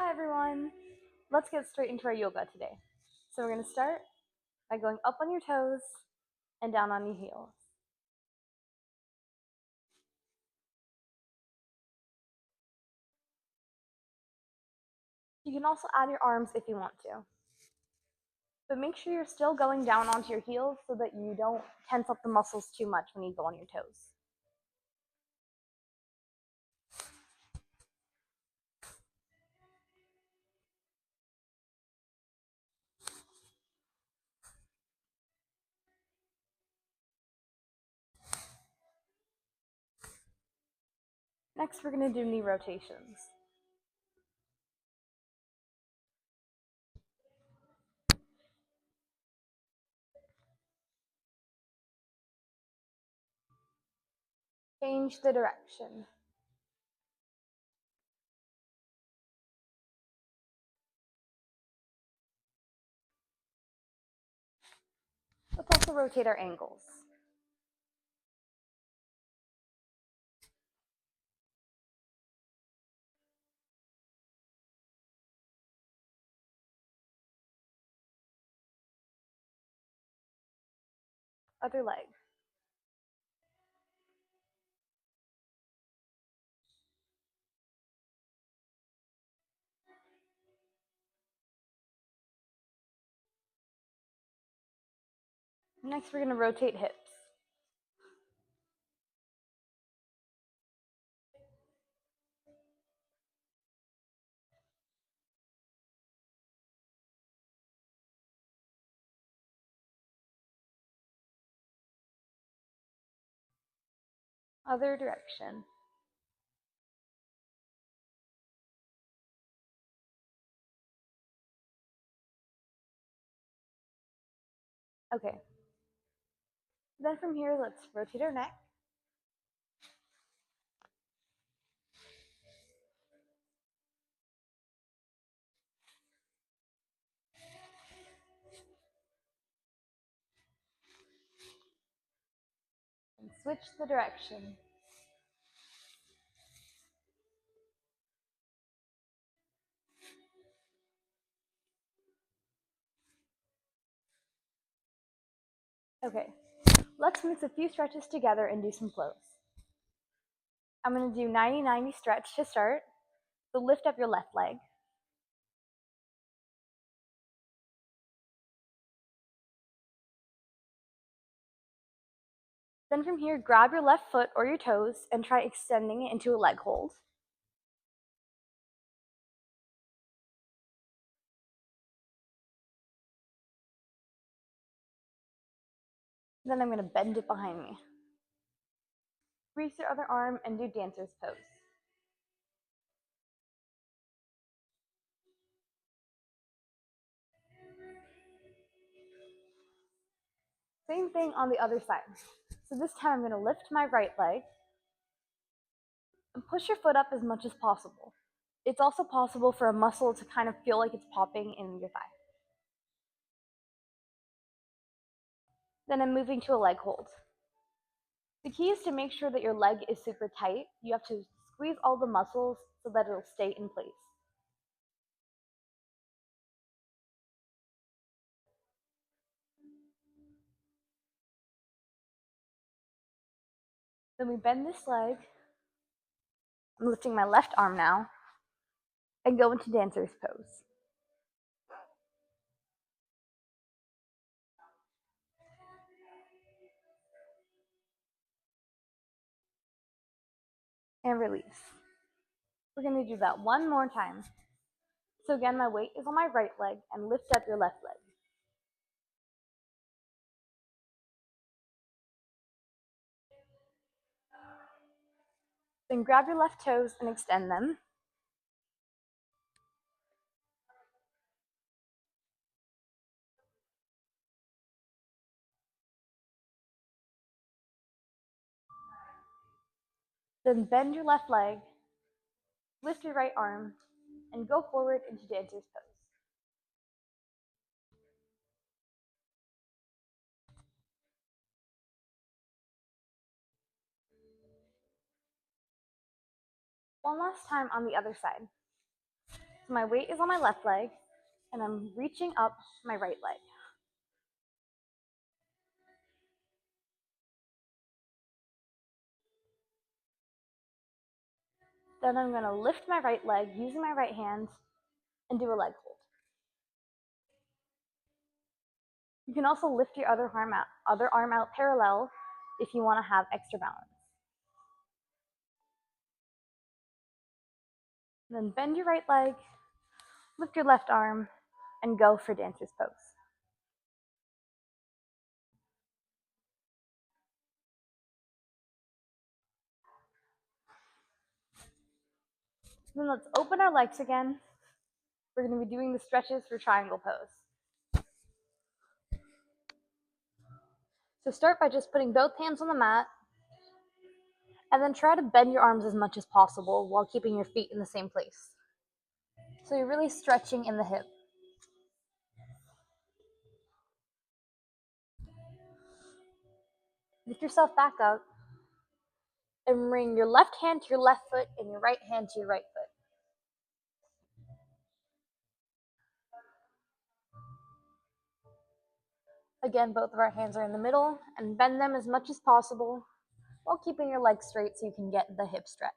Hi everyone! Let's get straight into our yoga today. So we're going to start by going up on your toes and down on your heels. You can also add your arms if you want to. But make sure you're still going down onto your heels so that you don't tense up the muscles too much when you go on your toes. Next, we're going to do knee rotations. Change the direction. Let's also rotate our ankles. Other leg. Next, we're going to rotate hips. Other direction. Okay. Then from here, let's rotate our neck. And switch the direction. Okay, let's mix a few stretches together and do some flows. I'm going to do 90-90 stretch to start. So lift up your left leg. Then from here, grab your left foot or your toes and try extending it into a leg hold. Then I'm going to bend it behind me. Reach your other arm and do dancer's pose. Same thing on the other side. So this time I'm going to lift my right leg and push your foot up as much as possible. It's also possible for a muscle to kind of feel like it's popping in your thigh. Then I'm moving to a leg hold. The key is to make sure that your leg is super tight. You have to squeeze all the muscles so that it'll stay in place. Then we bend this leg. I'm lifting my left arm now and go into dancer's pose. And release. We're going to do that one more time. So again, my weight is on my right leg and lift up your left leg. Then grab your left toes and extend them. Then bend your left leg, lift your right arm, and go forward into dancer's pose. One last time on the other side. So my weight is on my left leg, and I'm reaching up my right leg. Then I'm going to lift my right leg using my right hand and do a leg hold. You can also lift your other arm out parallel if you want to have extra balance. And then bend your right leg, lift your left arm, and go for dancer's pose. Then let's open our legs again. We're going to be doing the stretches for triangle pose. So start by just putting both hands on the mat, and then try to bend your arms as much as possible while keeping your feet in the same place. So you're really stretching in the hip. Lift yourself back up and bring your left hand to your left foot and your right hand to your right foot. Again, both of our hands are in the middle, and bend them as much as possible while keeping your legs straight so you can get the hip stretch.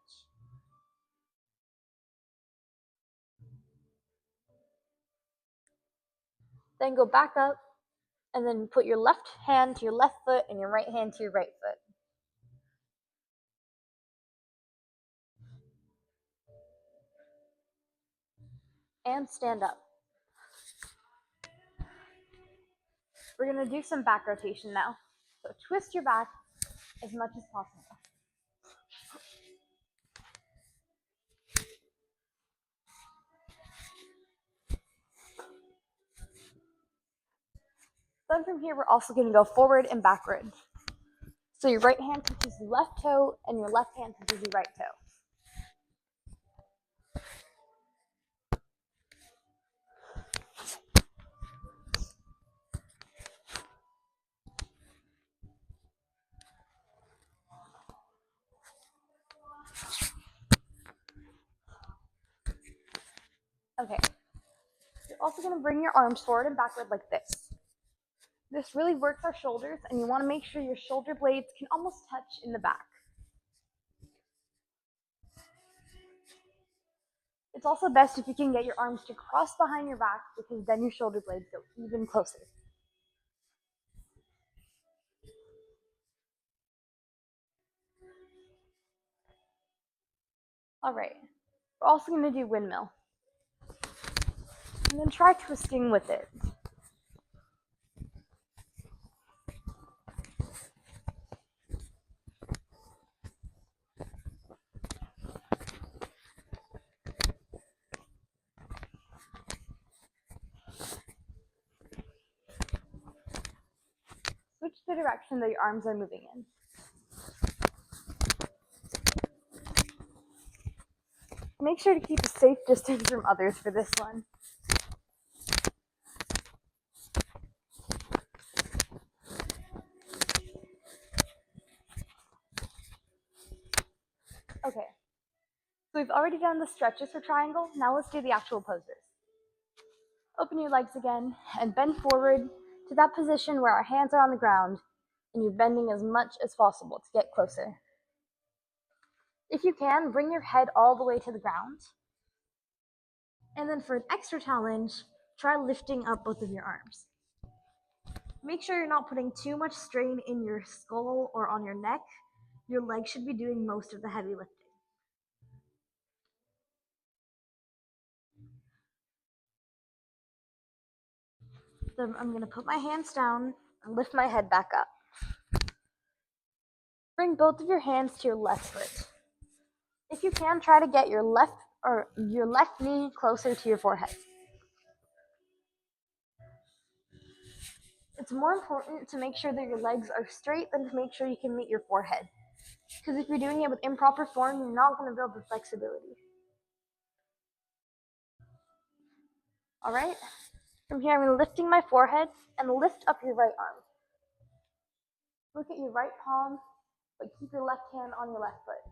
Then go back up and then put your left hand to your left foot and your right hand to your right foot. And stand up. We're going to do some back rotation now. So twist your back as much as possible. Then from here, we're also going to go forward and backward. So your right hand touches your left toe and your left hand touches your right toe. Okay. You're also going to bring your arms forward and backward like this. This really works our shoulders, and you want to make sure your shoulder blades can almost touch in the back. It's also best if you can get your arms to cross behind your back, because then your shoulder blades go even closer. All right. We're also going to do windmill. And then try twisting with it. Switch the direction that your arms are moving in. Make sure to keep a safe distance from others for this one. Okay, so we've already done the stretches for triangle. Now let's do the actual poses. Open your legs again and bend forward to that position where our hands are on the ground and you're bending as much as possible to get closer. If you can, bring your head all the way to the ground. And then for an extra challenge, try lifting up both of your arms. Make sure you're not putting too much strain in your skull or on your neck. Your legs should be doing most of the heavy lifting. Then I'm going to put my hands down and lift my head back up. Bring both of your hands to your left foot. If you can, try to get your left knee closer to your forehead. It's more important to make sure that your legs are straight than to make sure you can meet your forehead. Because if you're doing it with improper form, you're not going to build the flexibility. All right? From here, I'm lifting my forehead and lift up your right arm. Look at your right palm, but keep your left hand on your left foot.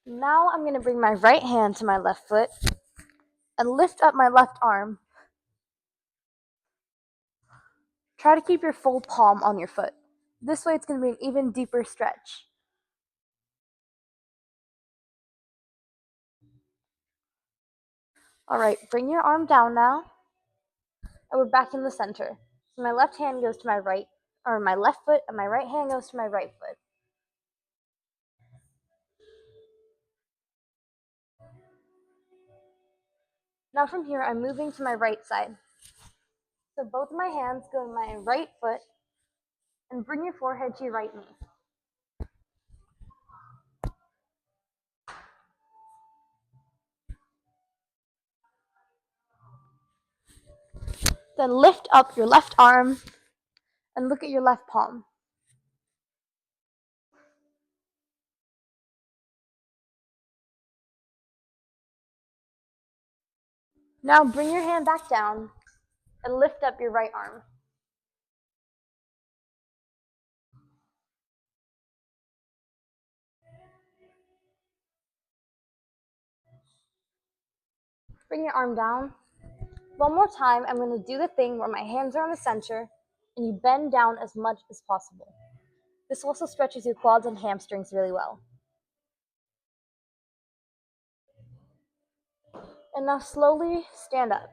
Now I'm going to bring my right hand to my left foot and lift up my left arm. Try to keep your full palm on your foot. This way it's going to be an even deeper stretch. All right, bring your arm down now, and we're back in the center. So my left hand goes to my right, or my left foot, and my right hand goes to my right foot. Now from here, I'm moving to my right side. So both of my hands go to my right foot, and bring your forehead to your right knee. Then lift up your left arm and look at your left palm. Now bring your hand back down and lift up your right arm. Bring your arm down. One more time, I'm going to do the thing where my hands are on the center and you bend down as much as possible. This also stretches your quads and hamstrings really well. And now slowly stand up.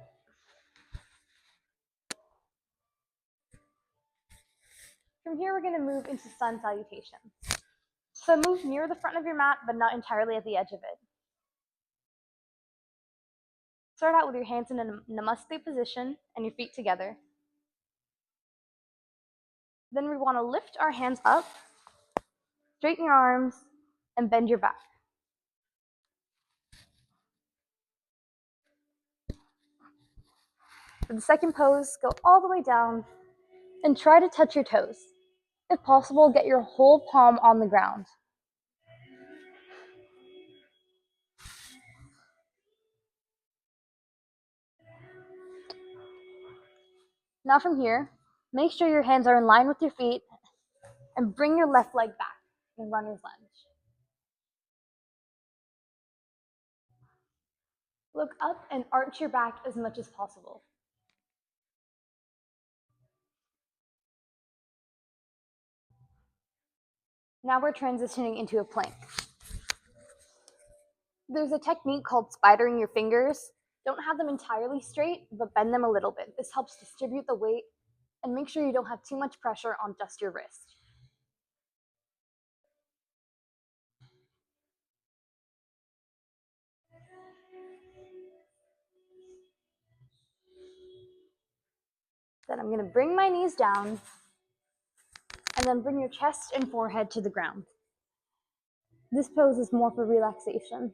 From here, we're going to move into sun salutation. So move near the front of your mat, but not entirely at the edge of it. Start out with your hands in a namaste position and your feet together. Then we want to lift our hands up, straighten your arms, and bend your back. For the second pose, go all the way down and try to touch your toes. If possible, get your whole palm on the ground. Now from here, make sure your hands are in line with your feet and bring your left leg back in runner's lunge. Look up and arch your back as much as possible. Now we're transitioning into a plank. There's a technique called spidering your fingers. Don't have them entirely straight, but bend them a little bit. This helps distribute the weight and make sure you don't have too much pressure on just your wrist. Then I'm going to bring my knees down and then bring your chest and forehead to the ground. This pose is more for relaxation.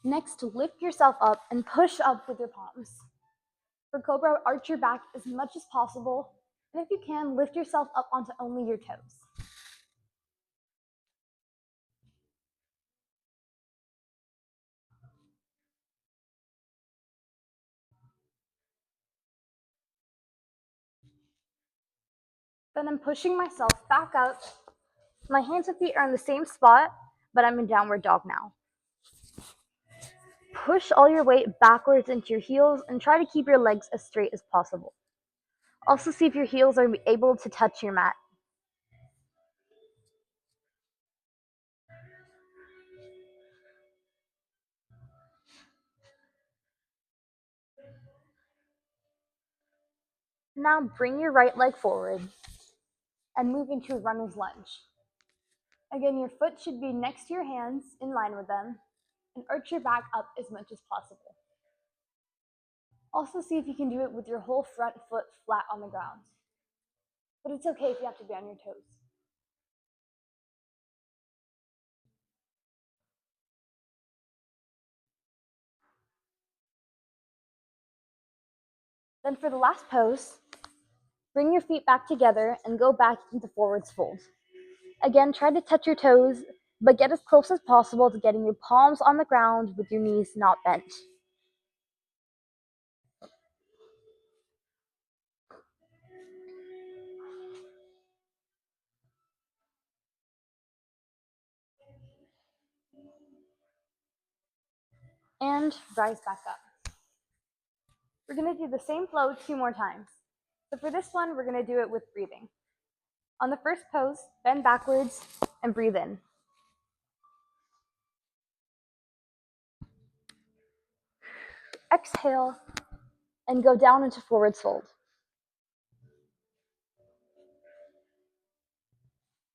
Next, lift yourself up and push up with your palms. For Cobra, arch your back as much as possible, and if you can, lift yourself up onto only your toes. Then I'm pushing myself back up. My hands and feet are in the same spot, but I'm in downward dog now. Push all your weight backwards into your heels and try to keep your legs as straight as possible. Also see if your heels are able to touch your mat. Now bring your right leg forward and move into a runner's lunge. Again, your foot should be next to your hands, in line with them, and arch your back up as much as possible. Also see if you can do it with your whole front foot flat on the ground. But it's okay if you have to be on your toes. Then for the last pose, bring your feet back together and go back into forwards fold. Again, try to touch your toes, but get as close as possible to getting your palms on the ground with your knees not bent. and rise back up. We're going to do the same flow 2 more times. So for this one, we're going to do it with breathing. On the first pose, bend backwards and breathe in. Exhale and go down into forward fold.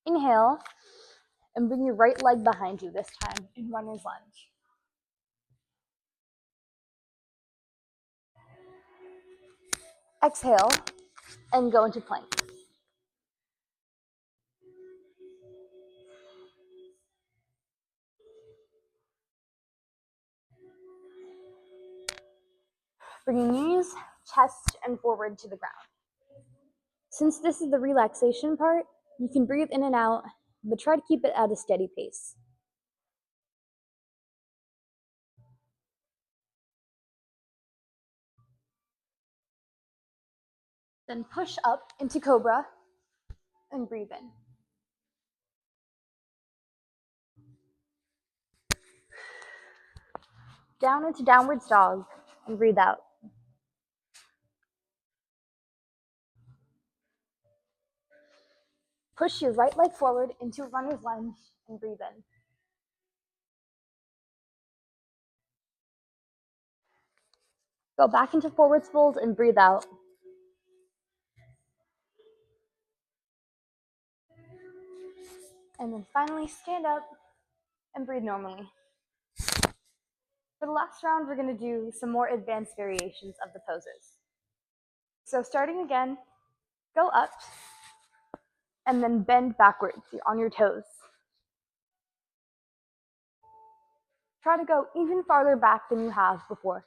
Inhale and bring your right leg behind you this time in runner's lunge. Exhale and go into plank. Bringing knees, chest, and forward to the ground. Since this is the relaxation part, you can breathe in and out, but try to keep it at a steady pace. Then push up into cobra and breathe in. Down into downward dog and breathe out. Push your right leg forward into runner's lunge and breathe in. Go back into forward fold and breathe out. And then finally stand up and breathe normally. For the last round, we're going to do some more advanced variations of the poses. So starting again, go up and then bend backwards. You're on your toes. Try to go even farther back than you have before.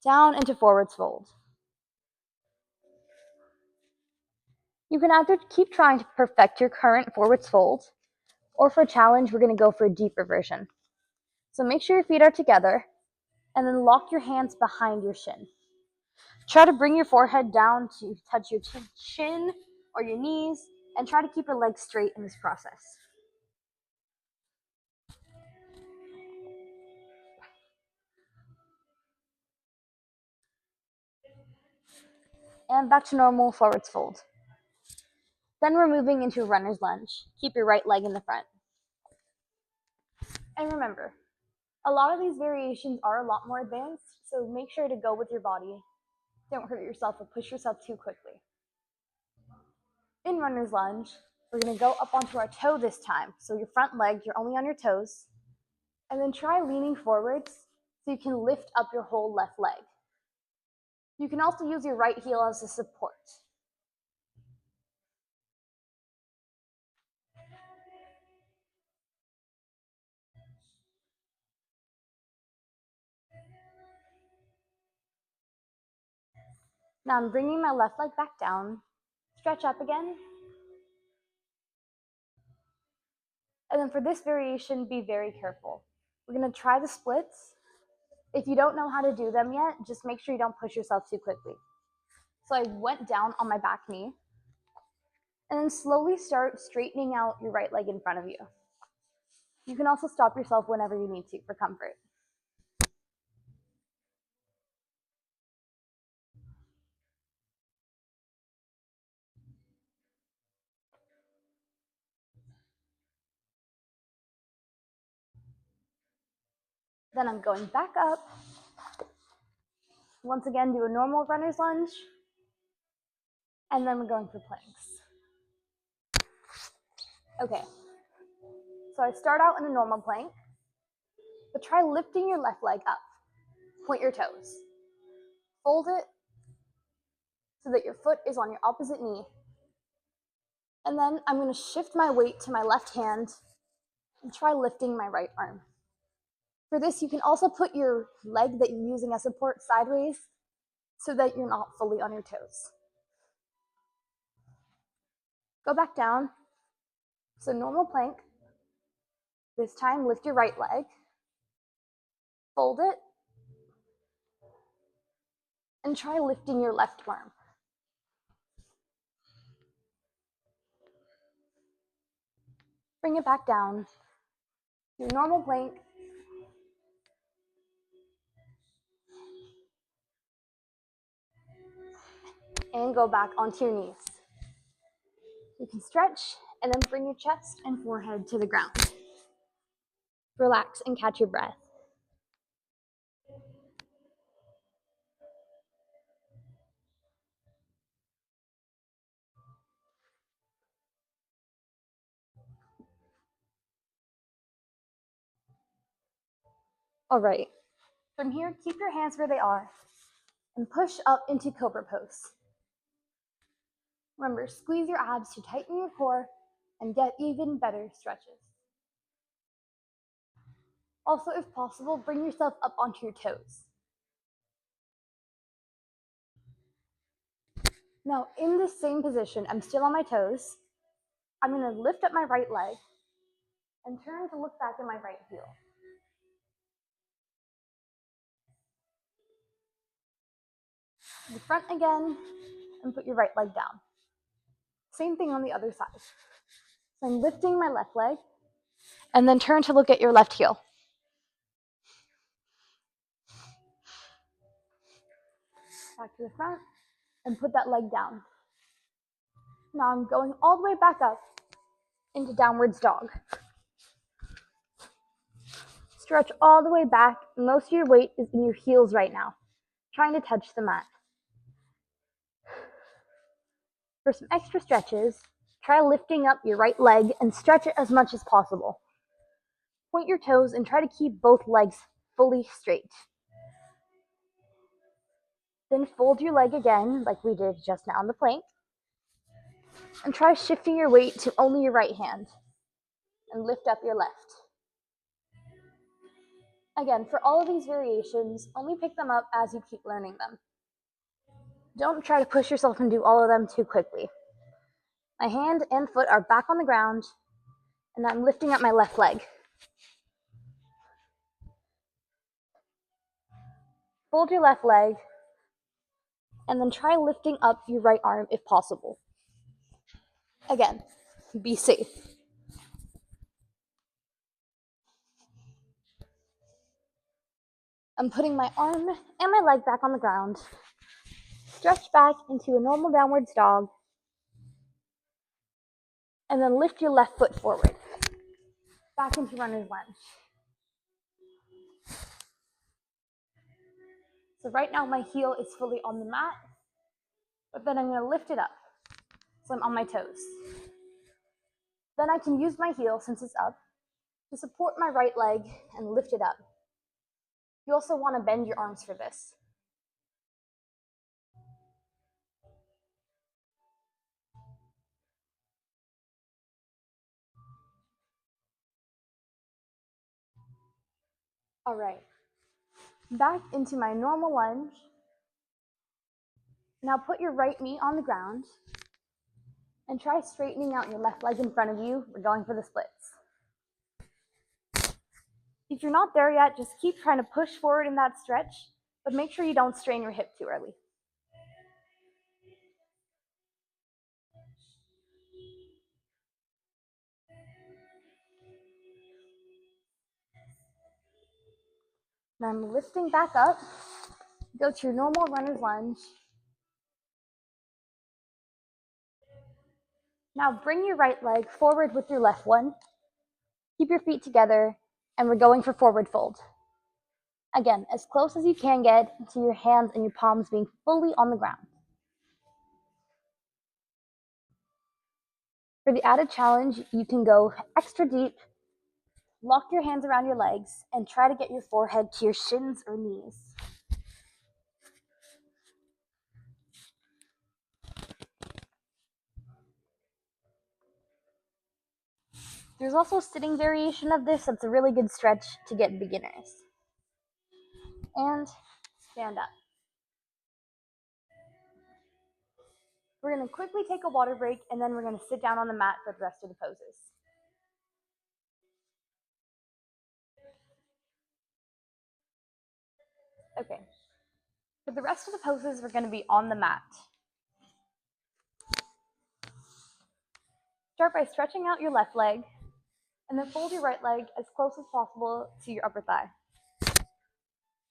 Down into forwards fold. You can either keep trying to perfect your current forwards fold, or for a challenge, we're going to go for a deeper version. So make sure your feet are together, and then lock your hands behind your shin. Try to bring your forehead down to touch your chin or your knees, and try to keep your legs straight in this process. And back to normal forwards fold. Then we're moving into runner's lunge. Keep your right leg in the front. And remember, a lot of these variations are a lot more advanced, so make sure to go with your body. Don't hurt yourself or push yourself too quickly. In runner's lunge, we're going to go up onto our toe this time. So your front leg, you're only on your toes. And then try leaning forwards so you can lift up your whole left leg. You can also use your right heel as a support. Now I'm bringing my left leg back down. Stretch up again. And then for this variation, be very careful. We're going to try the splits. If you don't know how to do them yet, just make sure you don't push yourself too quickly. So I went down on my back knee, and then slowly start straightening out your right leg in front of you. You can also stop yourself whenever you need to for comfort. Then I'm going back up. Once again, do a normal runner's lunge. And then we're going for planks. Okay. So I start out in a normal plank, but try lifting your left leg up. Point your toes. Fold it so that your foot is on your opposite knee. And then I'm going to shift my weight to my left hand and try lifting my right arm. For this, you can also put your leg that you're using as support sideways so that you're not fully on your toes. Go back down. So normal plank. This time, lift your right leg. Fold it. And try lifting your left arm. Bring it back down. Your normal plank. And go back onto your knees. You can stretch and then bring your chest and forehead to the ground. Relax and catch your breath. All right. From here, keep your hands where they are and push up into Cobra Pose. Remember, squeeze your abs to tighten your core and get even better stretches. Also, if possible, bring yourself up onto your toes. Now, in this same position, I'm still on my toes. I'm going to lift up my right leg and turn to look back at my right heel. The front again, and put your right leg down. Same thing on the other side. So I'm lifting my left leg, and then turn to look at your left heel. Back to the front, and put that leg down. Now I'm going all the way back up into downwards dog. Stretch all the way back. Most of your weight is in your heels right now, trying to touch the mat. For some extra stretches, try lifting up your right leg and stretch it as much as possible. Point your toes and try to keep both legs fully straight. Then fold your leg again, like we did just now on the plank, and try shifting your weight to only your right hand, and lift up your left. Again, for all of these variations, only pick them up as you keep learning them. Don't try to push yourself and do all of them too quickly. My hand and foot are back on the ground, and I'm lifting up my left leg. Fold your left leg, and then try lifting up your right arm if possible. Again, be safe. I'm putting my arm and my leg back on the ground. Stretch back into a normal downwards dog, and then lift your left foot forward. Back into runner's lunge. So right now my heel is fully on the mat, but then I'm going to lift it up. So I'm on my toes. Then I can use my heel, since it's up, to support my right leg and lift it up. You also want to bend your arms for this. All right, back into my normal lunge. Now put your right knee on the ground and try straightening out your left leg in front of you. We're going for the splits. If you're not there yet, just keep trying to push forward in that stretch, but make sure you don't strain your hip too early. Now I'm lifting back up. Go to your normal runner's lunge. Now bring your right leg forward with your left one. Keep your feet together, and we're going for forward fold. Again, as close as you can get to your hands and your palms being fully on the ground. For the added challenge, you can go extra deep, lock your hands around your legs, and try to get your forehead to your shins or knees. There's also a sitting variation of this that's a really good stretch to get beginners. And stand up. We're going to quickly take a water break, and then we're going to sit down on the mat for the rest of the poses. Okay. For the rest of the poses, we're going to be on the mat. Start by stretching out your left leg, And then fold your right leg as close as possible to your upper thigh.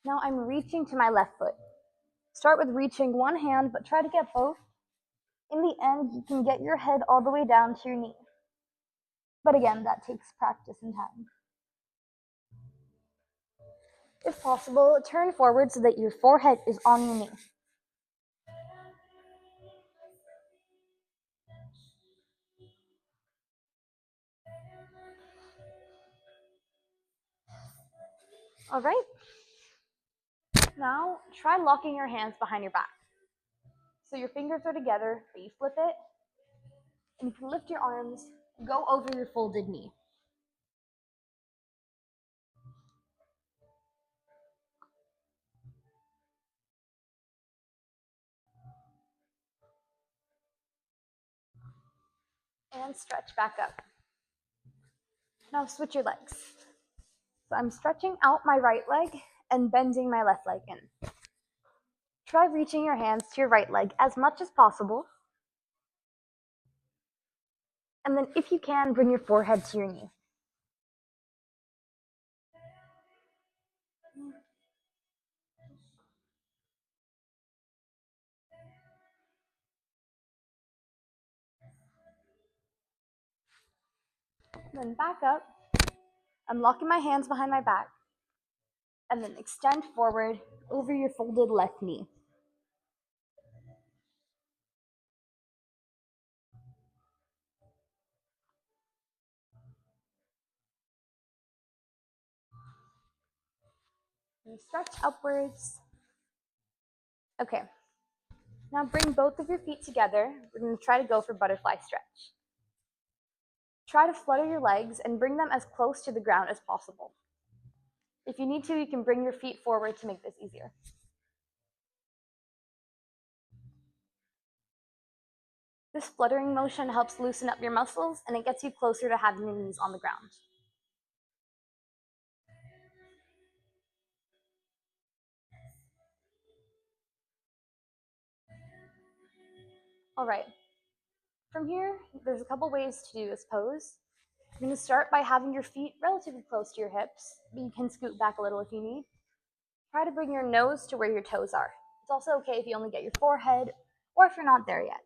Now I'm reaching to my left foot. Start with reaching one hand, but try to get both. In the end, you can get your head all the way down to your knee. But again, that takes practice and time. If possible, turn forward so that your forehead is on your knee. All right. Now, try locking your hands behind your back. So your fingers are together, but you flip it, and you can lift your arms, go over your folded knee. And stretch back up. Now switch your legs. So I'm stretching out my right leg and bending my left leg in. Try reaching your hands to your right leg as much as possible. And then if you can, bring your forehead to your knee. Then back up. I'm locking my hands behind my back. And then extend forward over your folded left knee. And stretch upwards. Okay. Now bring both of your feet together. We're going to try to go for butterfly stretch. Try to flutter your legs and bring them as close to the ground as possible. If you need to, you can bring your feet forward to make this easier. This fluttering motion helps loosen up your muscles and it gets you closer to having your knees on the ground. All right. From here, there's a couple ways to do this pose. You're going to start by having your feet relatively close to your hips, but you can scoot back a little if you need. Try to bring your nose to where your toes are. It's also okay if you only get your forehead or if you're not there yet.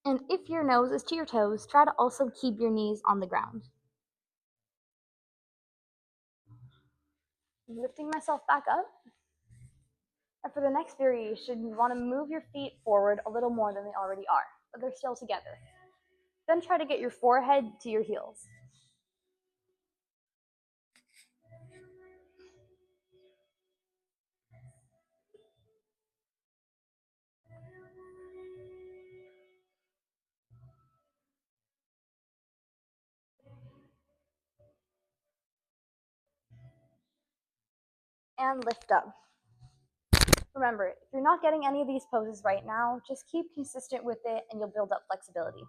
And if your nose is to your toes, try to also keep your knees on the ground. Lifting myself back up. And for the next variation, you want to move your feet forward a little more than they already are, but they're still together. Then try to get your forehead to your heels. And lift up. Remember, if you're not getting any of these poses right now, just keep consistent with it and you'll build up flexibility.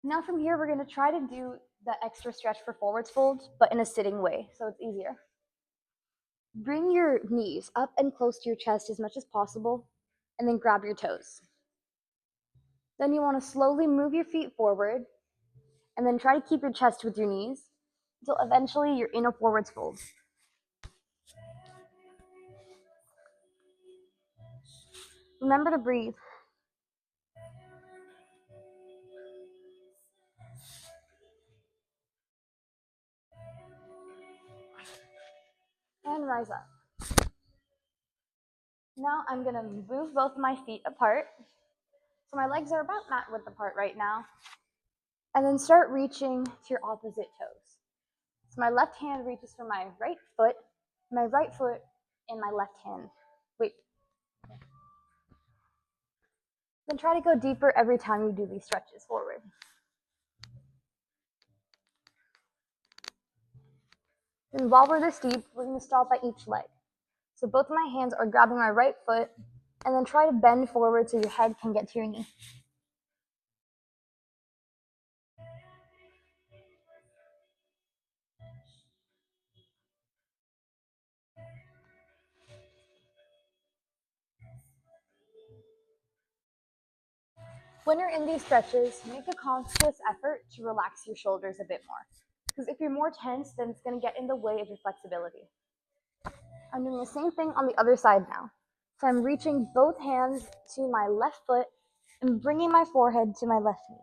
Now from here, we're going to try to do the extra stretch for forwards fold, but in a sitting way, so it's easier. Bring your knees up and close to your chest as much as possible, and then grab your toes. Then you want to slowly move your feet forward, and then try to keep your chest with your knees, until eventually you're in a forwards fold. Remember to breathe. And rise up. Now I'm going to move both my feet apart. So my legs are about mat width apart right now. And then start reaching to your opposite toes. So my left hand reaches for my right foot in my left hand. Wait. Then try to go deeper every time you do these stretches forward. And while we're this deep, we're going to stop at each leg. So both of my hands are grabbing my right foot, and then try to bend forward so your head can get to your knee. When you're in these stretches, make a conscious effort to relax your shoulders a bit more. Because if you're more tense, then it's going to get in the way of your flexibility. I'm doing the same thing on the other side now. So I'm reaching both hands to my left foot and bringing my forehead to my left knee.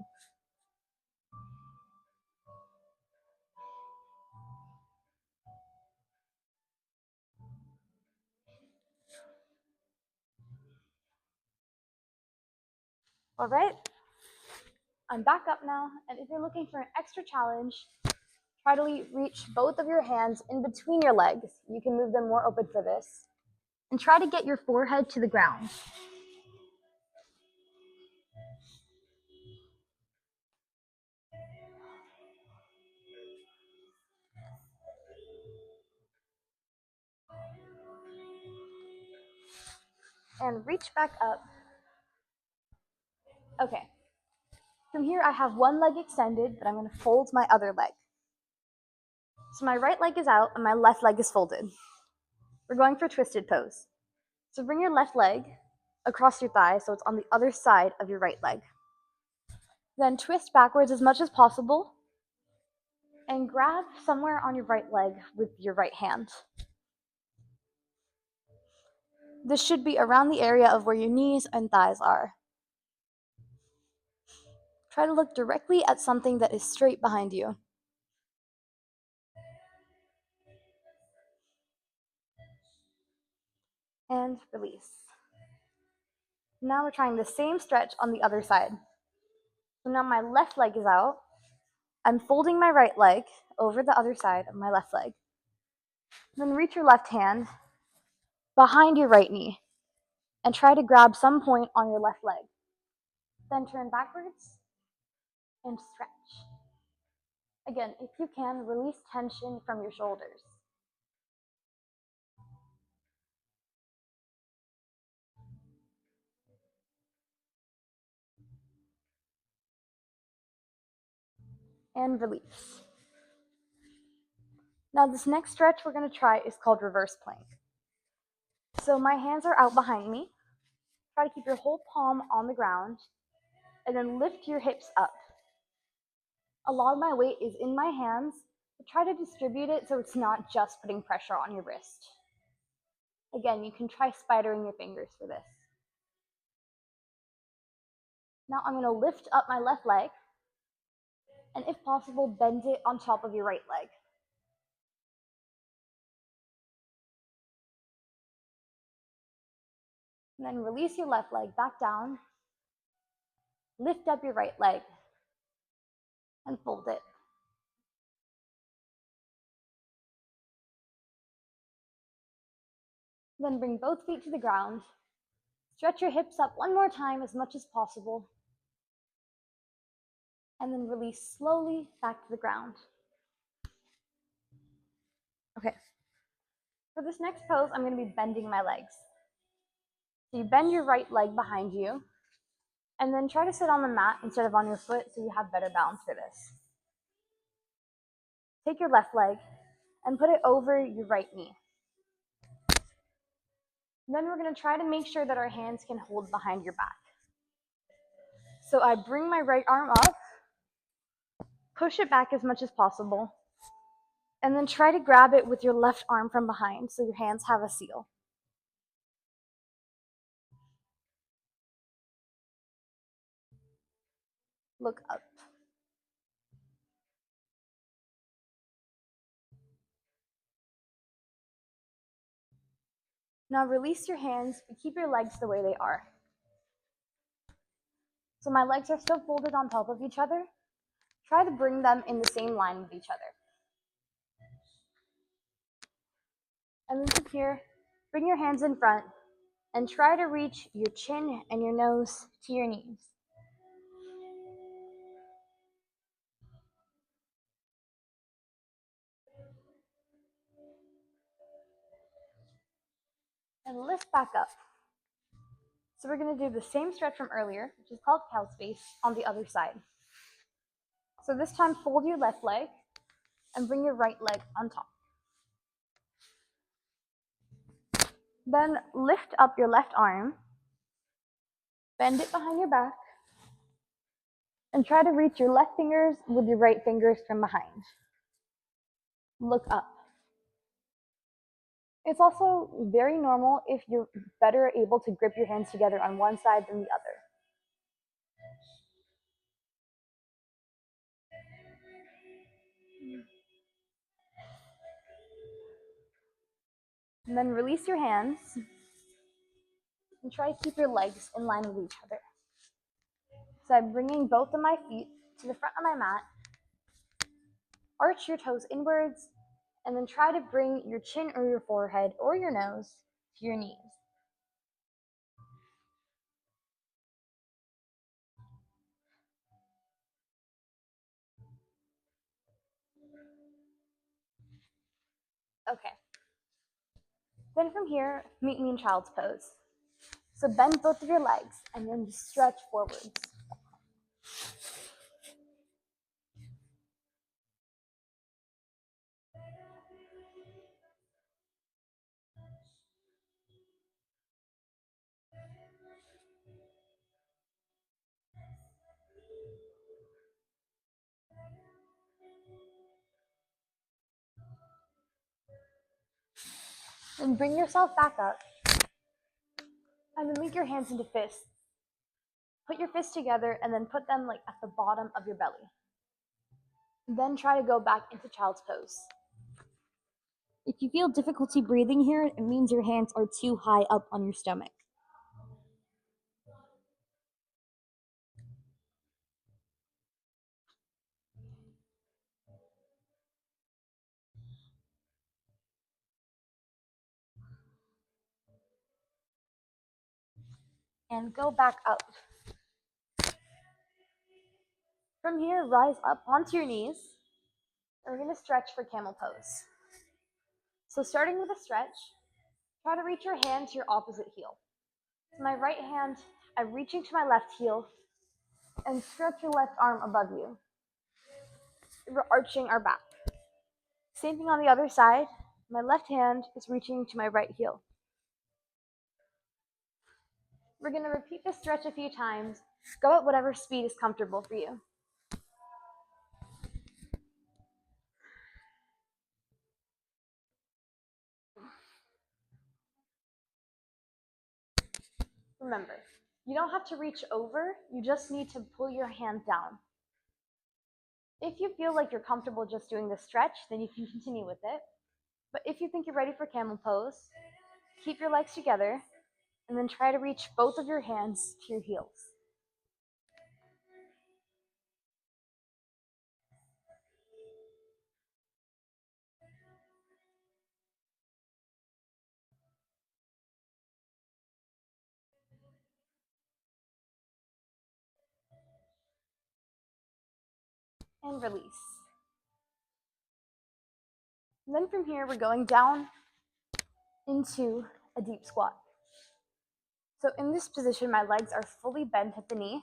All right, I'm back up now, and if you're looking for an extra challenge, try to reach both of your hands in between your legs. You can move them more open for this. And try to get your forehead to the ground. And reach back up. Okay. From here, I have one leg extended, but I'm going to fold my other leg. So my right leg is out and my left leg is folded. We're going for twisted pose. So bring your left leg across your thigh so it's on the other side of your right leg. Then twist backwards as much as possible and grab somewhere on your right leg with your right hand. This should be around the area of where your knees and thighs are. Try to look directly at something that is straight behind you. And release. Now we're trying the same stretch on the other side. So now my left leg is out. I'm folding my right leg over the other side of my left leg. Then reach your left hand behind your right knee and try to grab some point on your left leg. Then turn backwards and stretch. Again, if you can, release tension from your shoulders. And release. Now this next stretch we're going to try is called reverse plank. So my hands are out behind me. Try to keep your whole palm on the ground and then lift your hips up. A lot of my weight is in my hands, but try to distribute it so it's not just putting pressure on your wrist. Again, you can try spidering your fingers for this. Now I'm going to lift up my left leg, and if possible, bend it on top of your right leg. And then release your left leg back down, lift up your right leg, and fold it. Then bring both feet to the ground. Stretch your hips up one more time as much as possible. And then release slowly back to the ground. Okay. For this next pose, I'm going to be bending my legs. So you bend your right leg behind you, and then try to sit on the mat instead of on your foot so you have better balance for this. Take your left leg and put it over your right knee. Then we're going to try to make sure that our hands can hold behind your back. So I bring my right arm up, push it back as much as possible, and then try to grab it with your left arm from behind so your hands have a seal. Look up. Now release your hands, but keep your legs the way they are. So my legs are still folded on top of each other. Try to bring them in the same line with each other. And then from here, bring your hands in front and try to reach your chin and your nose to your knees. And lift back up. So we're going to do the same stretch from earlier, which is called cow space, on the other side. So this time, fold your left leg and bring your right leg on top. Then lift up your left arm, bend it behind your back, And try to reach your left fingers with your right fingers from behind. Look up. It's also very normal if you're better able to grip your hands together on one side than the other. And then release your hands and try to keep your legs in line with each other. So I'm bringing both of my feet to the front of my mat. Arch your toes inwards, and then try to bring your chin or your forehead or your nose to your knees. Okay. Then from here, meet me in child's pose. So bend both of your legs and then just stretch forwards. Then bring yourself back up and then make your hands into fists. Put your fists together and then put them like at the bottom of your belly. Then try to go back into child's pose. If you feel difficulty breathing here, it means your hands are too high up on your stomach. And go back up. From here, rise up onto your knees. And we're going to stretch for camel pose. So starting with a stretch, try to reach your hand to your opposite heel. So my right hand, I'm reaching to my left heel and stretch your left arm above you. We're arching our back. Same thing on the other side. My left hand is reaching to my right heel. We're going to repeat this stretch a few times. Go at whatever speed is comfortable for you. Remember, you don't have to reach over, you just need to pull your hand down. If you feel like you're comfortable just doing the stretch, then you can continue with it. But if you think you're ready for camel pose, keep your legs together and then try to reach both of your hands to your heels. And release. And then from here, we're going down into a deep squat. So in this position, my legs are fully bent at the knee,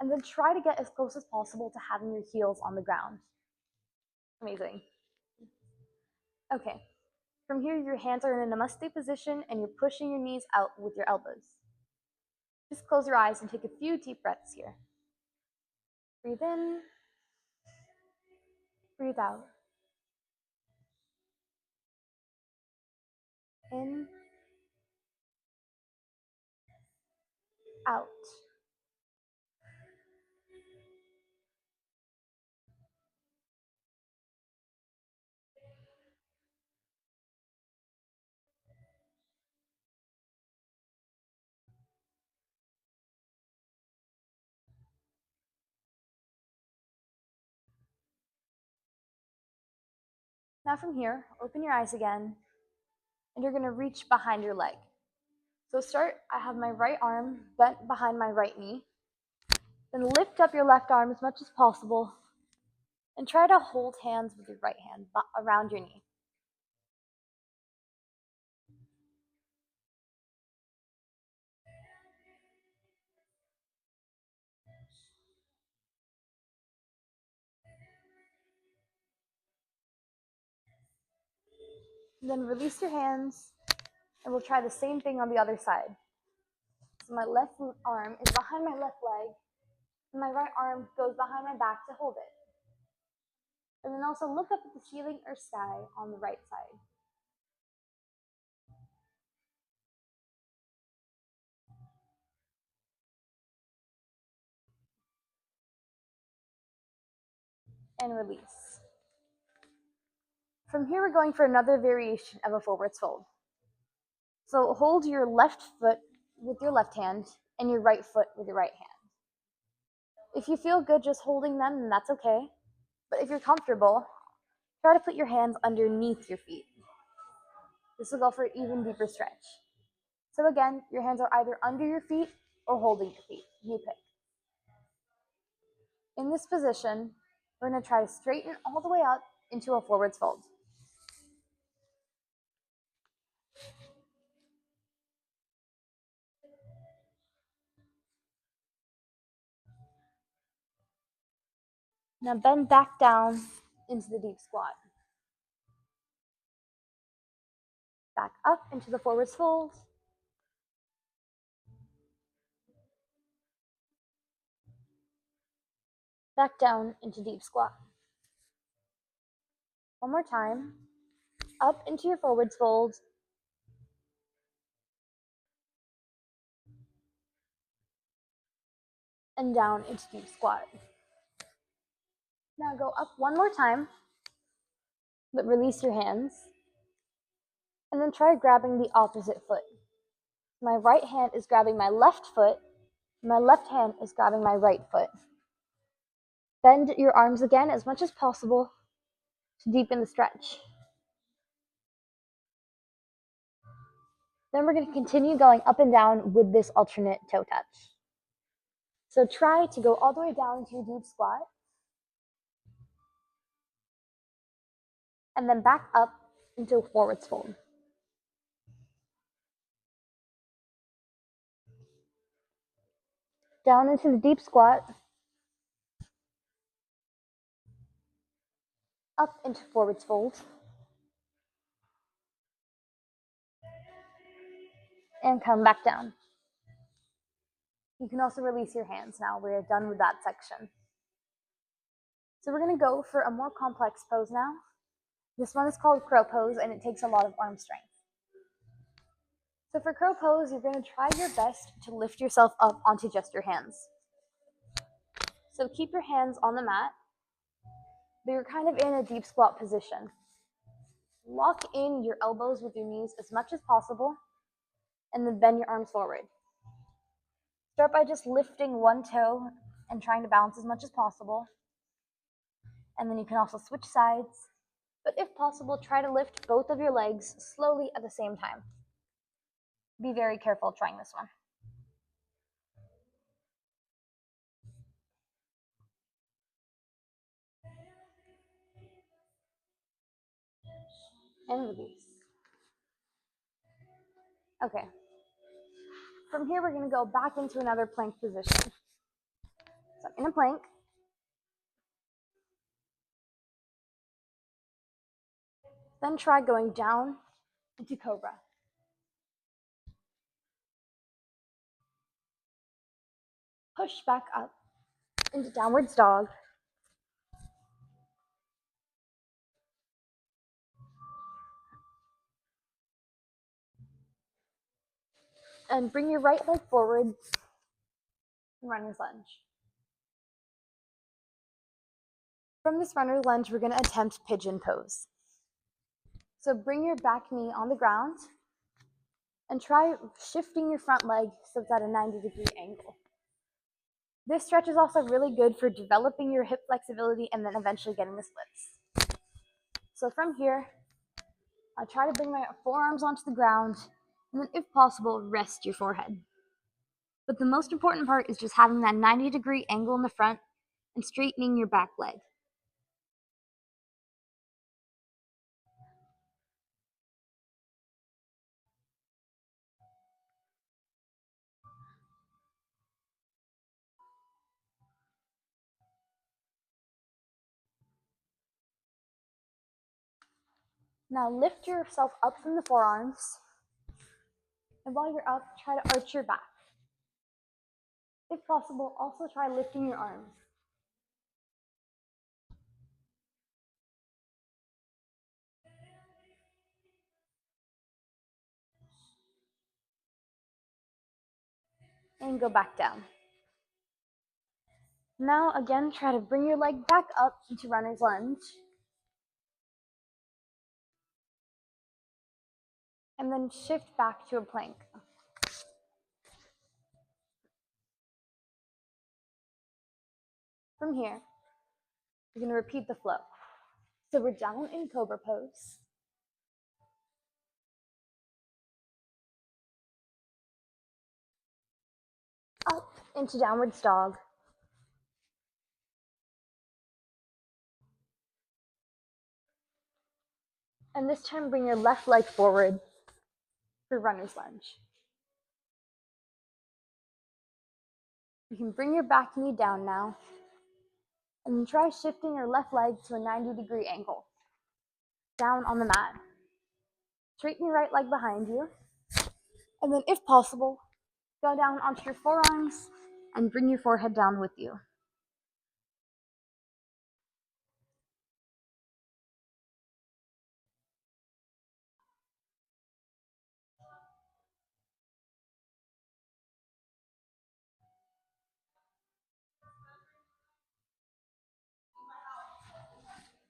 and then try to get as close as possible to having your heels on the ground. Amazing. Okay, from here, your hands are in a namaste position, and you're pushing your knees out with your elbows. Just close your eyes and take a few deep breaths here. Breathe in, breathe out. In, out. Now from here, open your eyes again, and you're going to reach behind your leg. So start, I have my right arm bent behind my right knee. Then lift up your left arm as much as possible, and try to hold hands with your right hand around your knee. And then release your hands, and we'll try the same thing on the other side. So my left arm is behind my left leg, And my right arm goes behind my back to hold it. And then also look up at the ceiling or sky on the right side. And release. From here, we're going for another variation of a forwards fold. So hold your left foot with your left hand and your right foot with your right hand. If you feel good just holding them, then that's okay. But if you're comfortable, try to put your hands underneath your feet. This will go for an even deeper stretch. So again, your hands are either under your feet or holding your feet. You pick. In this position, we're going to try to straighten all the way up into a forwards fold. Now bend back down into the deep squat. Back up into the forwards fold. Back down into deep squat. One more time. Up into your forwards fold. And down into deep squat. Now go up one more time, but release your hands. And then try grabbing the opposite foot. My right hand is grabbing my left foot. My left hand is grabbing my right foot. Bend your arms again as much as possible to deepen the stretch. Then we're going to continue going up and down with this alternate toe touch. So try to go all the way down into your deep squat. And then back up into a forwards fold. Down into the deep squat. Up into forwards fold. And come back down. You can also release your hands now. We're done with that section. So we're going to go for a more complex pose now. This one is called crow pose, and it takes a lot of arm strength. So for crow pose, you're going to try your best to lift yourself up onto just your hands. So keep your hands on the mat, but you're kind of in a deep squat position. Lock in your elbows with your knees as much as possible, and then bend your arms forward. Start by just lifting one toe and trying to balance as much as possible. And then you can also switch sides. But if possible, try to lift both of your legs slowly at the same time. Be very careful trying this one. And release. Okay. From here, we're going to go back into another plank position. So in a plank. Then try going down into cobra. Push back up into downwards dog. And bring your right leg forward and runner's lunge. From this runner's lunge, we're going to attempt pigeon pose. So bring your back knee on the ground and try shifting your front leg so it's at a 90-degree angle. This stretch is also really good for developing your hip flexibility and then eventually getting the splits. So from here, I try to bring my forearms onto the ground and then if possible, rest your forehead. But the most important part is just having that 90-degree angle in the front and straightening your back leg. Now lift yourself up from the forearms, and while you're up, try to arch your back. If possible, also try lifting your arms. And go back down. Now again, try to bring your leg back up into runner's lunge. And then shift back to a plank. From here, you're going to repeat the flow. So we're down in cobra pose. Up into downward dog. And this time bring your left leg forward for runner's lunge. You can bring your back knee down now. And then try shifting your left leg to a 90-degree angle. Down on the mat. Straighten your right leg behind you. And then if possible, go down onto your forearms and bring your forehead down with you.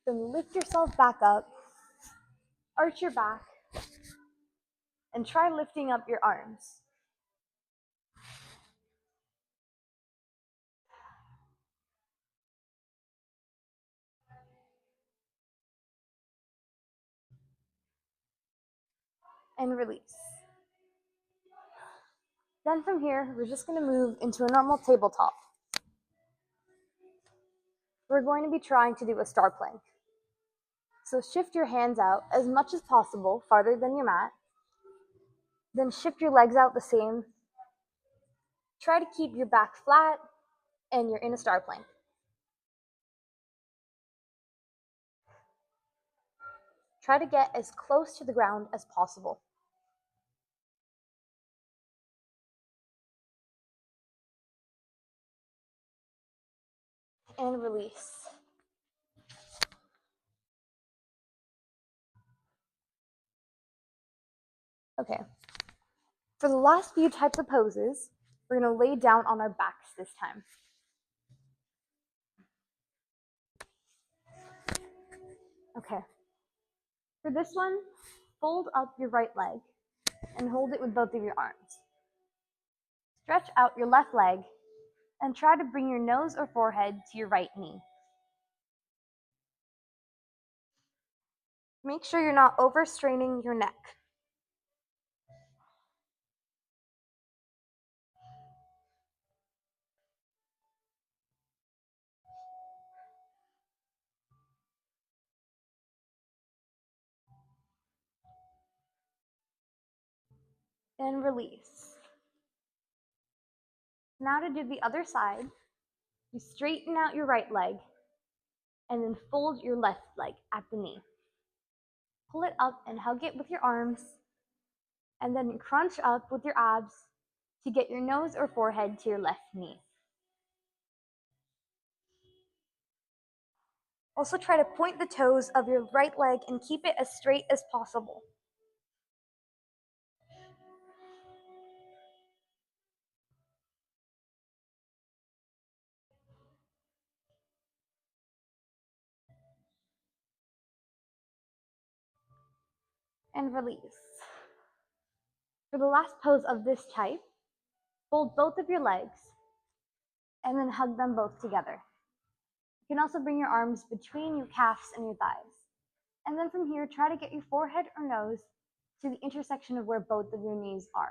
Then lift yourself back up, arch your back, and try lifting up your arms. And release. Then from here, we're just going to move into a normal tabletop. We're going to be trying to do a star plank. So shift your hands out as much as possible, farther than your mat. Then shift your legs out the same. Try to keep your back flat, and you're in a star plank. Try to get as close to the ground as possible. And release. Okay. For the last few types of poses, we're going to lay down on our backs this time. Okay. For this one, fold up your right leg and hold it with both of your arms. Stretch out your left leg and try to bring your nose or forehead to your right knee. Make sure you're not overstraining your neck. And release. Now to do the other side, you straighten out your right leg and then fold your left leg at the knee. Pull it up and hug it with your arms, and then crunch up with your abs to get your nose or forehead to your left knee. Also try to point the toes of your right leg and keep it as straight as possible. And release. For the last pose of this type, fold both of your legs and then hug them both together. You can also bring your arms between your calves and your thighs. And then from here, try to get your forehead or nose to the intersection of where both of your knees are.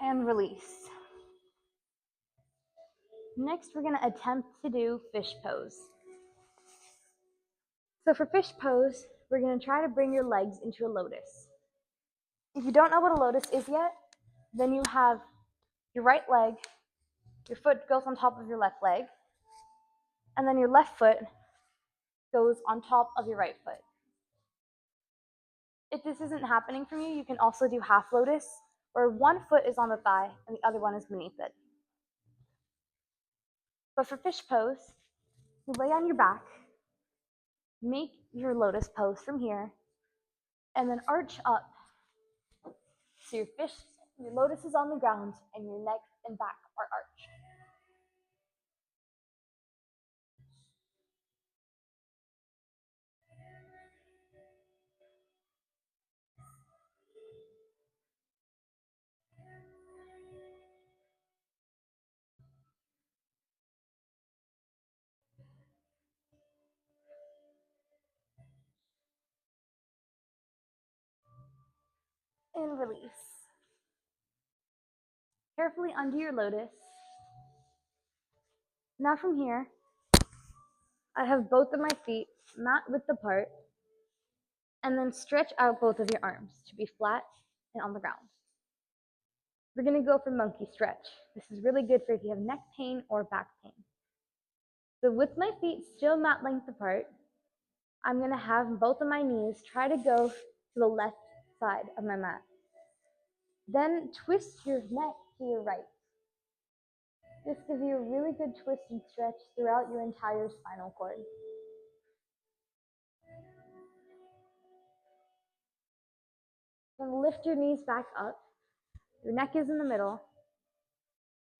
And release. Next, we're going to attempt to do fish pose. So for fish pose, we're going to try to bring your legs into a lotus. If you don't know what a lotus is yet, then you have your right leg, your foot goes on top of your left leg, and then your left foot goes on top of your right foot. If this isn't happening for you, you can also do half lotus, where one foot is on the thigh and the other one is beneath it. But for fish pose, you lay on your back, make your lotus pose from here, and then arch up. So your lotus is on the ground, and your neck and back are arched. And release. Carefully undo your lotus. Now from here, I have both of my feet mat width apart, and then stretch out both of your arms to be flat and on the ground. We're going to go for monkey stretch. This is really good for if you have neck pain or back pain. So with my feet still mat length apart, I'm going to have both of my knees try to go to the left side of my mat. Then twist your neck to your right. This gives you a really good twist and stretch throughout your entire spinal cord. Then lift your knees back up. Your neck is in the middle.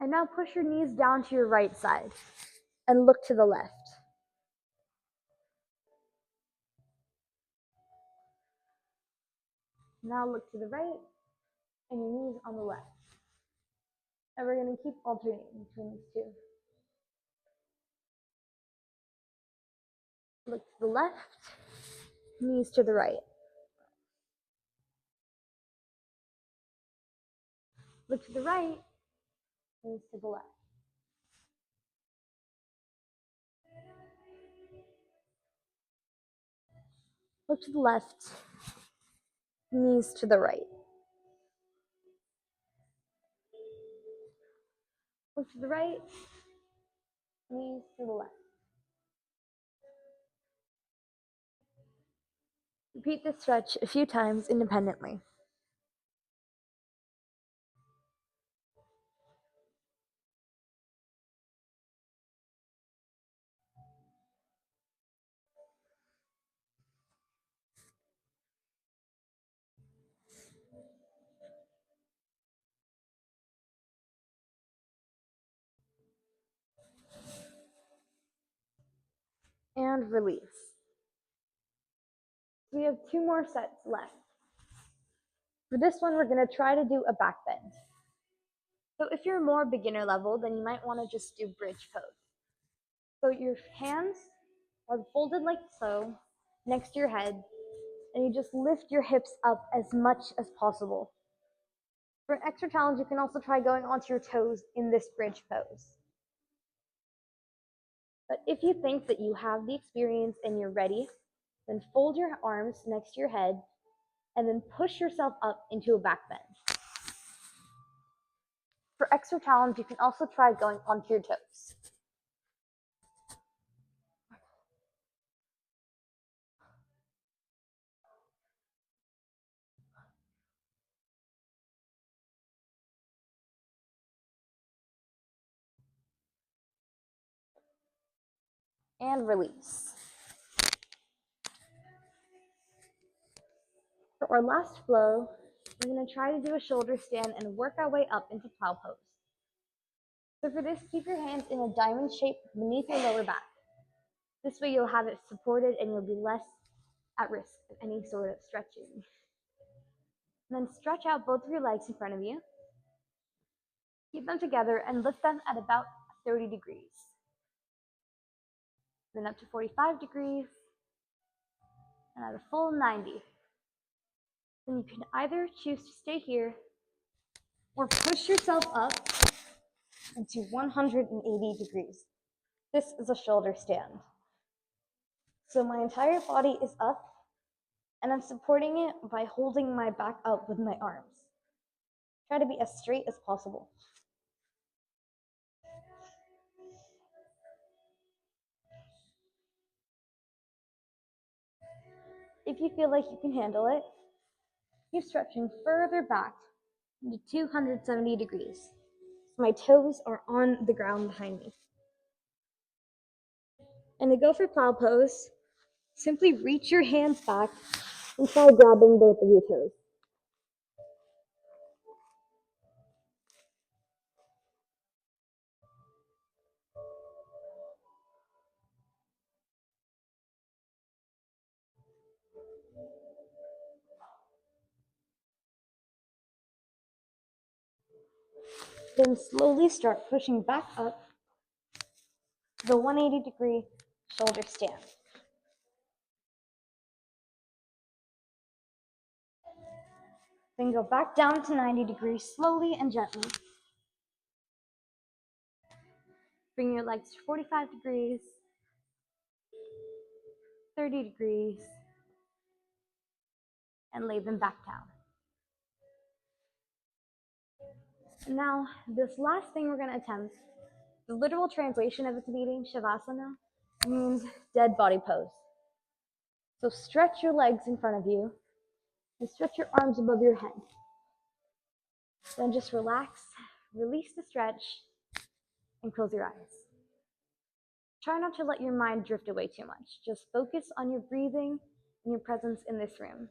And now push your knees down to your right side and look to the left. Now look to the right and your knees on the left. And we're going to keep alternating between these two. Look to the left, knees to the right. Look to the right, knees to the left. Look to the left, knees to the right. Look to the right, knees to the left. Repeat this stretch a few times independently. And release. We have 2 more sets left. For this one, we're going to try to do a back bend. So if you're more beginner level, then you might want to just do bridge pose. So your hands are folded like so, next to your head, and you just lift your hips up as much as possible. For an extra challenge, you can also try going onto your toes in this bridge pose. But if you think that you have the experience and you're ready, then fold your arms next to your head and then push yourself up into a back bend. For extra challenge, you can also try going onto your toes. And release. For our last flow, we're going to try to do a shoulder stand and work our way up into plow pose. So for this, keep your hands in a diamond shape beneath your lower back. This way you'll have it supported and you'll be less at risk of any sort of stretching. And then stretch out both of your legs in front of you. Keep them together and lift them at about 30 degrees. Then up to 45 degrees and at a full 90. Then you can either choose to stay here or push yourself up into 180 degrees. This is a shoulder stand. So my entire body is up and I'm supporting it by holding my back up with my arms. Try to be as straight as possible. If you feel like you can handle it, keep stretching further back into 270 degrees. So my toes are on the ground behind me. And to go for plow pose, simply reach your hands back and try grabbing both of your toes. Then slowly start pushing back up the 180-degree shoulder stand. Then go back down to 90 degrees slowly and gently. Bring your legs to 45 degrees, 30 degrees, and lay them back down. And now, this last thing we're going to attempt, the literal translation of its meaning, Savasana, means dead body pose. So stretch your legs in front of you and stretch your arms above your head. Then just relax, release the stretch, and close your eyes. Try not to let your mind drift away too much. Just focus on your breathing and your presence in this room.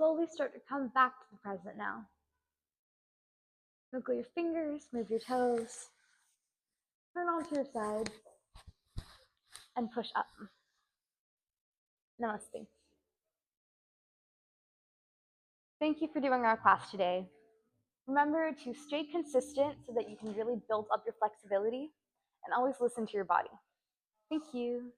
Slowly start to come back to the present now. Wiggle your fingers, move your toes, turn onto your side, and push up. Namaste. Thank you for doing our class today. Remember to stay consistent so that you can really build up your flexibility and always listen to your body. Thank you.